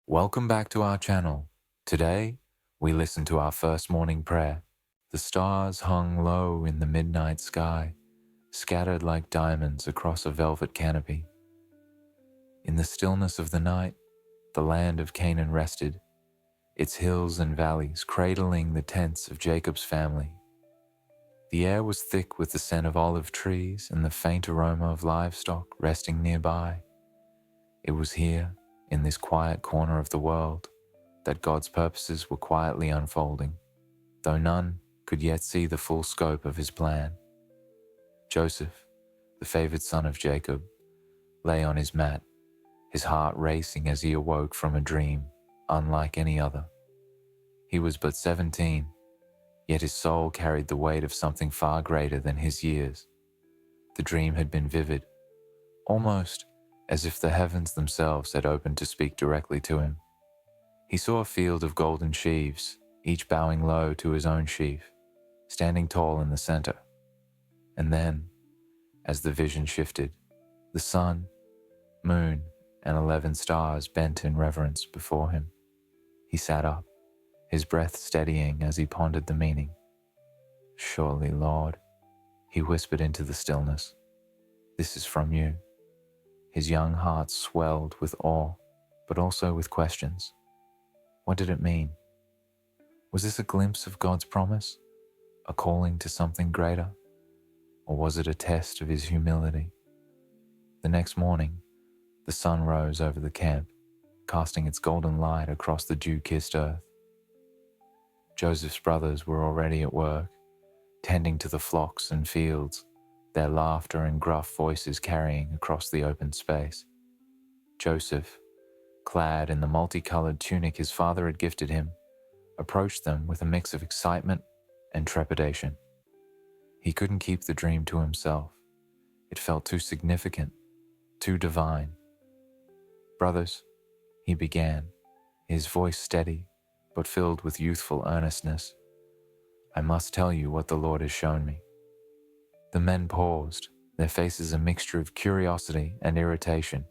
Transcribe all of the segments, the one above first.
Welcome back to our channel. Today, we listen to our first morning prayer. The stars hung low in the midnight sky, scattered like diamonds across a velvet canopy. In the stillness of the night, the land of Canaan rested, its hills and valleys cradling the tents of Jacob's family. The air was thick with the scent of olive trees and the faint aroma of livestock resting nearby. It was here, in this quiet corner of the world, that God's purposes were quietly unfolding, though none could yet see the full scope of his plan. Joseph, the favored son of Jacob, lay on his mat, his heart racing as he awoke from a dream unlike any other. He was but 17, yet his soul carried the weight of something far greater than his years. The dream had been vivid, almost as if the heavens themselves had opened to speak directly to him. He saw a field of golden sheaves, each bowing low to his own sheaf, standing tall in the center. And then, as the vision shifted, the sun, moon, and 11 stars bent in reverence before him. He sat up, his breath steadying as he pondered the meaning. "Surely, Lord," he whispered into the stillness, "this is from you." His young heart swelled with awe, but also with questions. What did it mean? Was this a glimpse of God's promise, a calling to something greater? Or was it a test of his humility? The next morning, the sun rose over the camp, casting its golden light across the dew-kissed earth. Joseph's brothers were already at work, tending to the flocks and fields, their laughter and gruff voices carrying across the open space. Joseph, clad in the multicolored tunic his father had gifted him, approached them with a mix of excitement and trepidation. He couldn't keep the dream to himself. It felt too significant, too divine. "Brothers," he began, his voice steady but filled with youthful earnestness, "I must tell you what the Lord has shown me." The men paused, their faces a mixture of curiosity and irritation.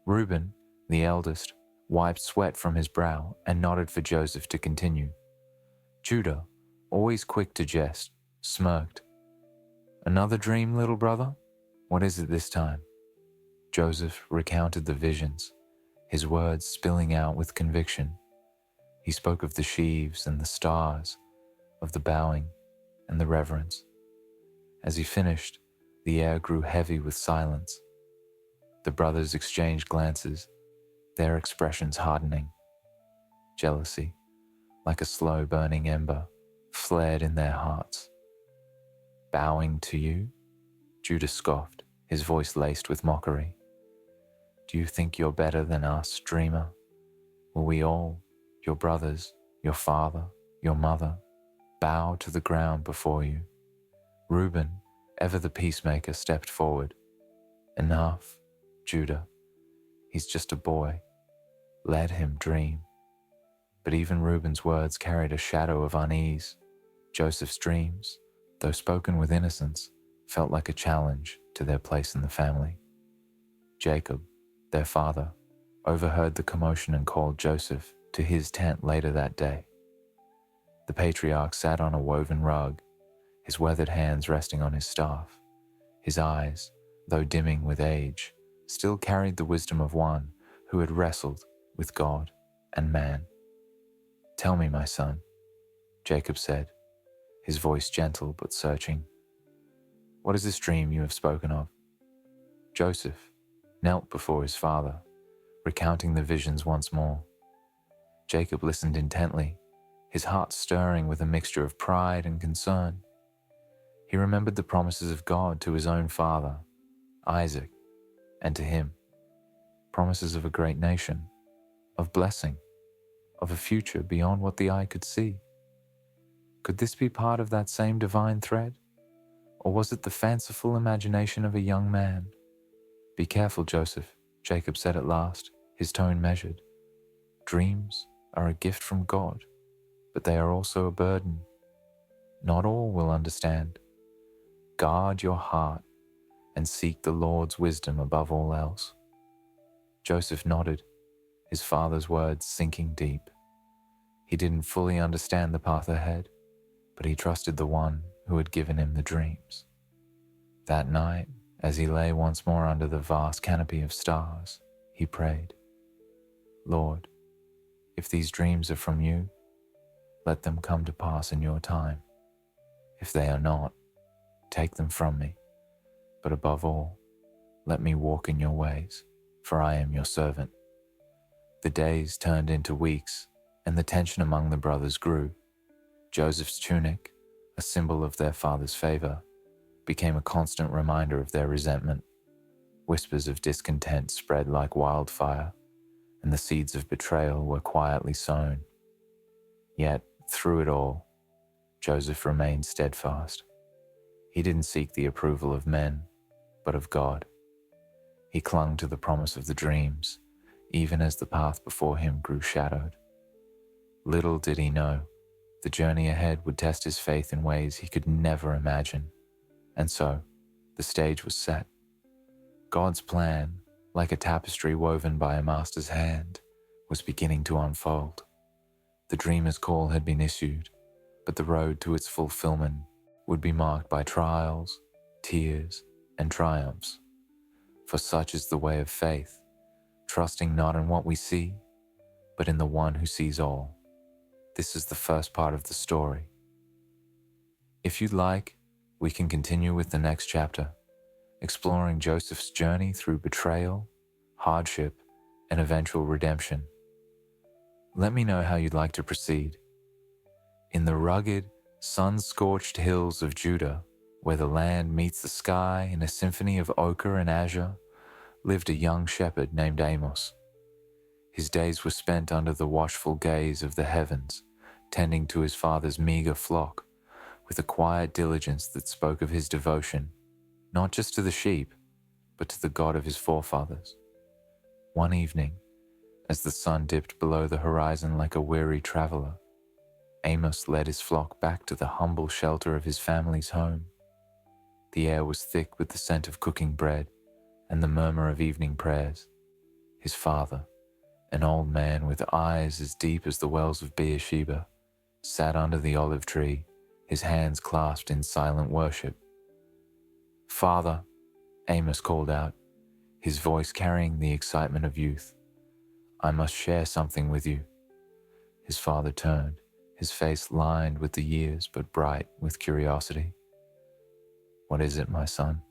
Reuben, the eldest, wiped sweat from his brow and nodded for Joseph to continue. Judah, always quick to jest, smirked. "Another dream, little brother? What is it this time?" Joseph recounted the visions, his words spilling out with conviction. He spoke of the sheaves and the stars, of the bowing and the reverence. As he finished, the air grew heavy with silence. The brothers exchanged glances, their expressions hardening. Jealousy, like a slow burning ember, flared in their hearts. "Bowing to you?" Judah scoffed, his voice laced with mockery. "Do you think you're better than us, dreamer? Will we all, your brothers, your father, your mother, bow to the ground before you?" Reuben, ever the peacemaker, stepped forward. "Enough, Judah. He's just a boy. Let him dream." But even Reuben's words carried a shadow of unease. Joseph's dreams, though spoken with innocence, felt like a challenge to their place in the family. Jacob, their father, overheard the commotion and called Joseph to his tent later that day. The patriarch sat on a woven rug, his weathered hands resting on his staff. His eyes, though dimming with age, still carried the wisdom of one who had wrestled with God and man. "Tell me, my son," Jacob said, his voice gentle but searching. "What is this dream you have spoken of?" Joseph knelt before his father, recounting the visions once more. Jacob listened intently, his heart stirring with a mixture of pride and concern. He remembered the promises of God to his own father, Isaac, and to him. Promises of a great nation, of blessing, of a future beyond what the eye could see. Could this be part of that same divine thread? Or was it the fanciful imagination of a young man? "Be careful, Joseph," Jacob said at last, his tone measured. "Dreams are a gift from God, but they are also a burden. Not all will understand. Guard your heart and seek the Lord's wisdom above all else." Joseph nodded, his father's words sinking deep. He didn't fully understand the path ahead, but he trusted the one who had given him the dreams. That night, as he lay once more under the vast canopy of stars, he prayed, "Lord, if these dreams are from you, let them come to pass in your time. If they are not, take them from me. But above all, let me walk in your ways, for I am your servant." The days turned into weeks, and the tension among the brothers grew. Joseph's tunic, a symbol of their father's favor, became a constant reminder of their resentment. Whispers of discontent spread like wildfire, and the seeds of betrayal were quietly sown. Yet, through it all, Joseph remained steadfast. He didn't seek the approval of men, but of God. He clung to the promise of the dreams, even as the path before him grew shadowed. Little did he know, the journey ahead would test his faith in ways he could never imagine. And so, the stage was set. God's plan, like a tapestry woven by a master's hand, was beginning to unfold. The dreamer's call had been issued, but the road to its fulfillment would be marked by trials, tears, and triumphs. For such is the way of faith, trusting not in what we see, but in the one who sees all. This is the first part of the story. If you'd like, we can continue with the next chapter, exploring Joseph's journey through betrayal, hardship, and eventual redemption. Let me know how you'd like to proceed. In the rugged, sun-scorched hills of Judah, where the land meets the sky in a symphony of ochre and azure, lived a young shepherd named Amos. His days were spent under the watchful gaze of the heavens, tending to his father's meager flock, with a quiet diligence that spoke of his devotion, not just to the sheep, but to the God of his forefathers. One evening, as the sun dipped below the horizon like a weary traveler, Amos led his flock back to the humble shelter of his family's home. The air was thick with the scent of cooking bread and the murmur of evening prayers. His father, an old man with eyes as deep as the wells of Beersheba, sat under the olive tree, his hands clasped in silent worship. "Father," Amos called out, his voice carrying the excitement of youth, "I must share something with you." His father turned, his face lined with the years but bright with curiosity. "What is it, my son?"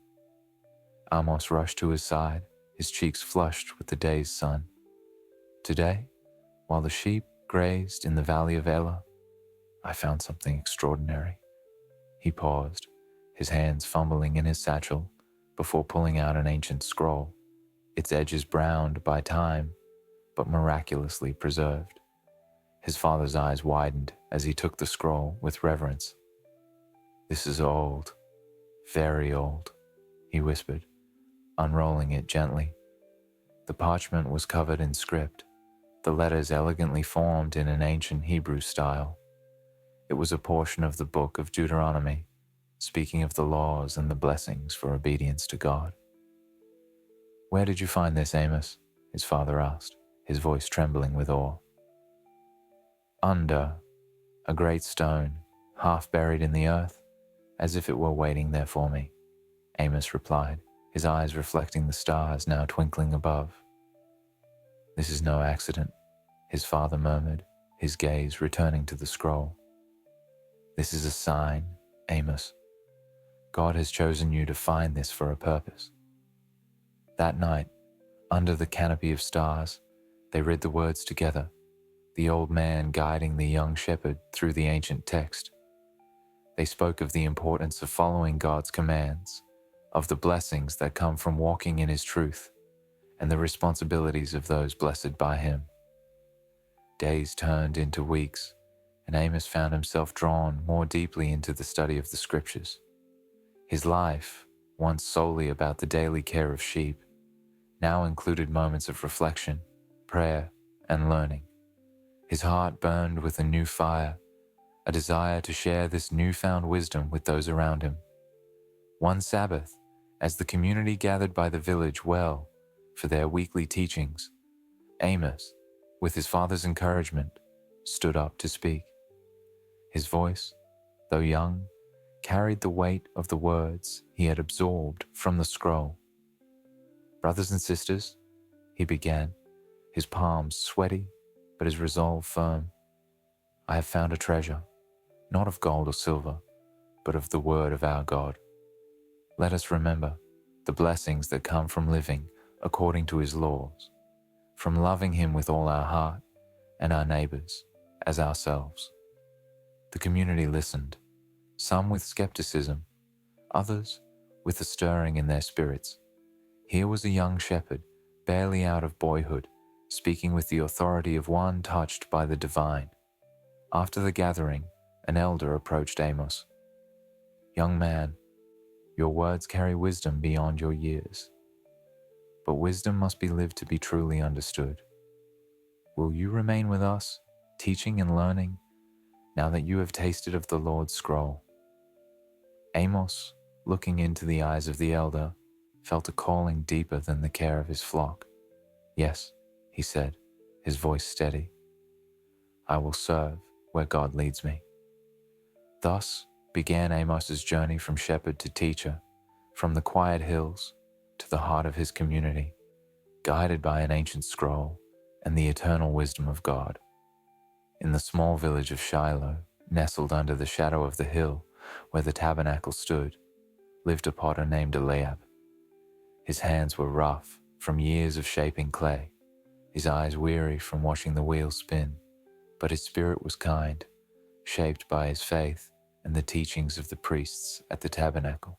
Amos rushed to his side, his cheeks flushed with the day's sun. "Today, while the sheep grazed in the valley of Elah, I found something extraordinary." He paused, his hands fumbling in his satchel before pulling out an ancient scroll, its edges browned by time, but miraculously preserved. His father's eyes widened as he took the scroll with reverence. "This is old, very old," he whispered, unrolling it gently. The parchment was covered in script, the letters elegantly formed in an ancient Hebrew style. It was a portion of the book of Deuteronomy, speaking of the laws and the blessings for obedience to God. "Where did you find this, Amos?" his father asked, his voice trembling with awe. "Under a great stone, half buried in the earth, as if it were waiting there for me," Amos replied, his eyes reflecting the stars now twinkling above. "This is no accident," his father murmured, his gaze returning to the scroll. "This is a sign, Amos. God has chosen you to find this for a purpose." That night, under the canopy of stars, they read the words together, the old man guiding the young shepherd through the ancient text. They spoke of the importance of following God's commands, of the blessings that come from walking in His truth, and the responsibilities of those blessed by Him. Days turned into weeks, and Amos found himself drawn more deeply into the study of the Scriptures. His life, once solely about the daily care of sheep, now included moments of reflection, prayer, and learning. His heart burned with a new fire, a desire to share this newfound wisdom with those around him. One Sabbath, as the community gathered by the village well for their weekly teachings, Amos, with his father's encouragement, stood up to speak. His voice, though young, carried the weight of the words he had absorbed from the scroll. "Brothers and sisters," he began, his palms sweaty but his resolve firm, "I have found a treasure, not of gold or silver, but of the word of our God. Let us remember the blessings that come from living according to his laws, from loving him with all our heart and our neighbors as ourselves." The community listened, some with skepticism, others with a stirring in their spirits. Here was a young shepherd, barely out of boyhood, speaking with the authority of one touched by the divine. After the gathering, an elder approached Amos. "Young man, your words carry wisdom beyond your years, but wisdom must be lived to be truly understood. Will you remain with us, teaching and learning, now that you have tasted of the Lord's scroll?" Amos, looking into the eyes of the elder, felt a calling deeper than the care of his flock. "Yes," he said, his voice steady. "I will serve where God leads me." Thus began Amos's journey from shepherd to teacher, from the quiet hills to the heart of his community, guided by an ancient scroll and the eternal wisdom of God. In the small village of Shiloh, nestled under the shadow of the hill where the tabernacle stood, lived a potter named Eliab. His hands were rough from years of shaping clay, his eyes weary from watching the wheel spin, but his spirit was kind, shaped by his faith and the teachings of the priests at the tabernacle.